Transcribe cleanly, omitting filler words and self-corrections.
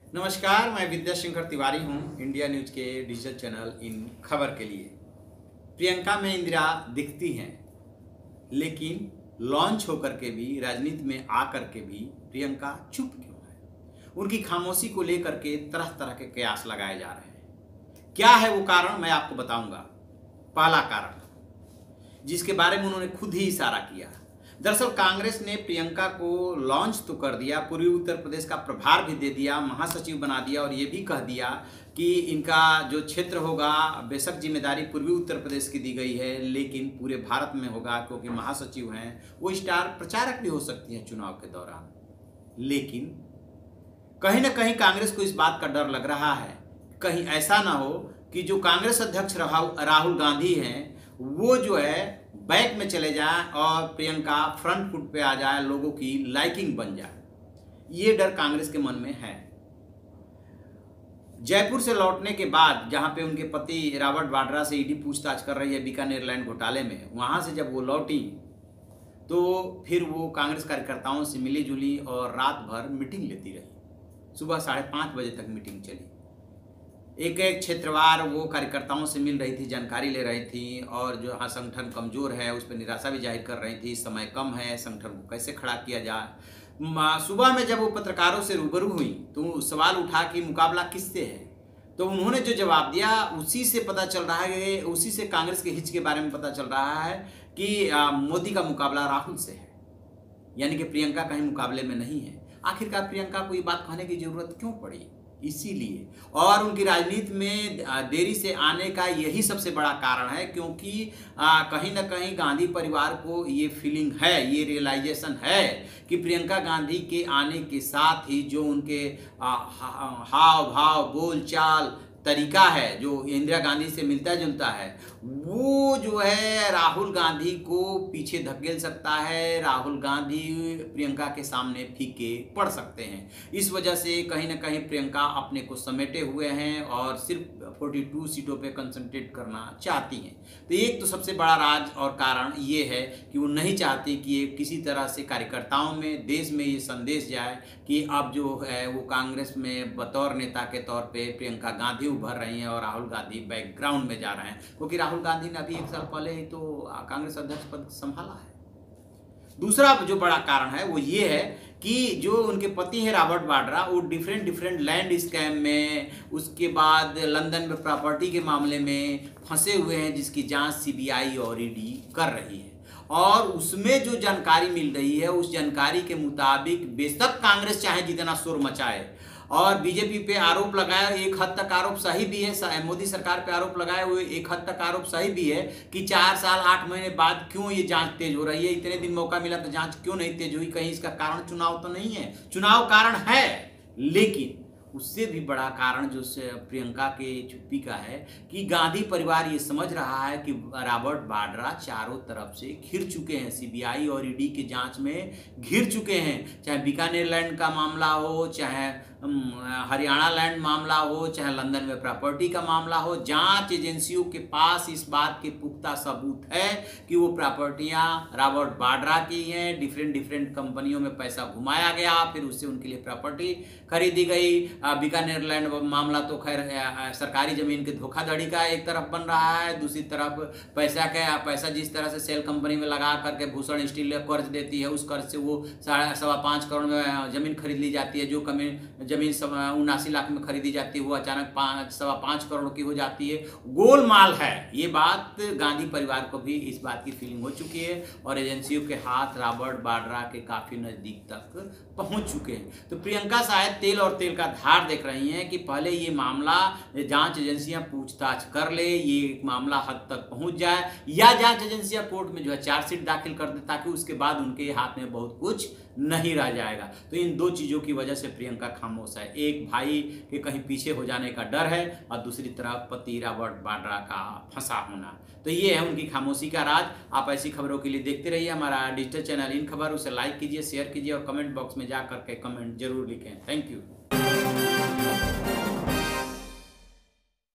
नमस्कार, मैं विद्याशंकर तिवारी हूं इंडिया न्यूज के डिजिटल चैनल इन खबर के लिए। प्रियंका में इंदिरा दिखती हैं, लेकिन लॉन्च होकर के भी, राजनीति में आकर के भी प्रियंका चुप क्यों है? उनकी खामोशी को लेकर के तरह तरह के कयास लगाए जा रहे हैं। क्या है वो कारण, मैं आपको बताऊंगा। पहला कारण, जिसके बारे में उन्होंने खुद ही इशारा किया। दरअसल कांग्रेस ने प्रियंका को लॉन्च तो कर दिया, पूर्वी उत्तर प्रदेश का प्रभार भी दे दिया, महासचिव बना दिया और ये भी कह दिया कि इनका जो क्षेत्र होगा, बेशक जिम्मेदारी पूर्वी उत्तर प्रदेश की दी गई है, लेकिन पूरे भारत में होगा, क्योंकि महासचिव हैं, वो स्टार प्रचारक भी हो सकती हैं चुनाव के दौरान। लेकिन कहीं ना कहीं कांग्रेस को इस बात का डर लग रहा है, कहीं ऐसा ना हो कि जो कांग्रेस अध्यक्ष राहुल गांधी हैं, वो जो है बैक में चले जाए और प्रियंका फ्रंट फुट पे आ जाए, लोगों की लाइकिंग बन जाए। ये डर कांग्रेस के मन में है। जयपुर से लौटने के बाद, जहां पे उनके पति रॉबर्ट वाड्रा से ईडी पूछताछ कर रही है बीकानेर लैंड घोटाले में, वहां से जब वो लौटी तो फिर वो कांग्रेस कार्यकर्ताओं से मिली जुली और रात भर मीटिंग लेती रही। सुबह 5:30 बजे तक मीटिंग चली। एक एक क्षेत्रवार वो कार्यकर्ताओं से मिल रही थी, जानकारी ले रही थी, और जो हाँ संगठन कमजोर है उस पर निराशा भी जाहिर कर रही थी। समय कम है, संगठन को कैसे खड़ा किया जाए। सुबह में जब वो पत्रकारों से रूबरू हुई तो सवाल उठा कि मुकाबला किससे है, तो उन्होंने जो जवाब दिया उसी से पता चल रहा है, उसी से कांग्रेस के हित के बारे में पता चल रहा है कि मोदी का मुकाबला राहुल से है, यानी कि प्रियंका कहीं मुकाबले में नहीं है। आखिरकार प्रियंका को ये बात कहने की जरूरत क्यों पड़ी? इसीलिए, और उनकी राजनीति में देरी से आने का यही सबसे बड़ा कारण है, क्योंकि कहीं ना कहीं गांधी परिवार को ये फीलिंग है, ये रियलाइजेशन है कि प्रियंका गांधी के आने के साथ ही जो उनके हाव भाव, बोल चाल, तरीका है जो इंदिरा गांधी से मिलता जुलता है, वो जो है राहुल गांधी को पीछे धकेल सकता है। राहुल गांधी प्रियंका के सामने फीके पड़ सकते हैं। इस वजह से कहीं ना कहीं प्रियंका अपने को समेटे हुए हैं और सिर्फ 42 सीटों पे कंसंट्रेट करना चाहती हैं। तो एक तो सबसे बड़ा राज और कारण ये है कि वो नहीं चाहती कि ये किसी तरह से कार्यकर्ताओं में, देश में ये संदेश जाए कि अब जो है वो कांग्रेस में बतौर नेता के तौर पे प्रियंका गांधी उभर रही हैं और राहुल गांधी बैकग्राउंड में जा रहे हैं, क्योंकि राहुल गांधी ने अभी 1 साल पहले ही तो कांग्रेस अध्यक्ष पद संभाला है। दूसरा जो बड़ा कारण है वो ये है कि जो उनके पति हैं रॉबर्ट वाड्रा, वो डिफरेंट लैंड स्कैम में, उसके बाद लंदन में प्रॉपर्टी के मामले में फंसे हुए हैं, जिसकी जांच सीबीआई और ईडी कर रही है। और उसमें जो जानकारी मिल रही है, उस जानकारी के मुताबिक बेशक कांग्रेस चाहे जितना शोर मचाए और बीजेपी पे आरोप लगाया, एक हद तक आरोप सही भी है, मोदी सरकार पे आरोप लगाए हुए एक हद तक आरोप सही भी है कि 4 साल 8 महीने बाद क्यों ये जांच तेज हो रही है, इतने दिन मौका मिला तो जांच क्यों नहीं तेज हुई? कहीं इसका कारण चुनाव तो नहीं है? चुनाव कारण है, लेकिन उससे भी बड़ा कारण जो प्रियंका के चुप्पी का है कि गांधी परिवार ये समझ रहा है कि रॉबर्ट वाड्रा चारों तरफ से घिर चुके हैं, सीबीआई और ईडी के जांच में घिर चुके हैं। चाहे बीकानेर लैंड का मामला हो, चाहे हरियाणा लैंड मामला हो, चाहे लंदन में प्रॉपर्टी का मामला हो, जांच एजेंसियों के पास इस बात के पुख्ता सबूत है कि वो प्रॉपर्टियां रॉबर्ट वाड्रा की हैं। डिफरेंट कंपनियों में पैसा घुमाया गया, फिर उससे उनके लिए प्रॉपर्टी खरीदी गई। बीकानेर लैंड मामला तो खैर सरकारी जमीन के धोखाधड़ी का एक तरफ बन रहा है, दूसरी तरफ पैसा जिस तरह से सेल कंपनी में लगा करके भूषण स्टील कर्ज देती है, उस कर्ज से वो 5.25 करोड़ में जमीन खरीद ली जाती है। जो जमीन 79 लाख में खरीदी जाती है, वो अचानक 5.25 करोड़ की हो जाती है। गोलमाल है। ये बात गांधी परिवार को भी इस बात की फीलिंग हो चुकी है और एजेंसियों के हाथ रॉबर्ट वाड्रा के काफी नजदीक तक पहुंच चुके हैं। तो प्रियंका शायद तेल और तेल का धार देख रही हैं कि पहले ये मामला जांच एजेंसियां पूछताछ कर ले, ये मामला हद तक पहुंच जाए, या जांच एजेंसियां कोर्ट में जो है चार्जशीट दाखिल कर दे, ताकि उसके बाद उनके हाथ में बहुत कुछ नहीं रह जाएगा। तो इन दो चीजों की वजह से प्रियंका खामोश है। एक भाई के कहीं पीछे हो जाने का डर है और दूसरी तरफ पति रॉबर्ट वाड्रा का फंसा होना। तो ये है उनकी खामोशी का राज। आप ऐसी खबरों के लिए देखते रहिए हमारा डिजिटल चैनल इन खबर। उसे लाइक कीजिए, शेयर कीजिए और कमेंट बॉक्स में जा करके कमेंट जरूर लिखें। Thank you.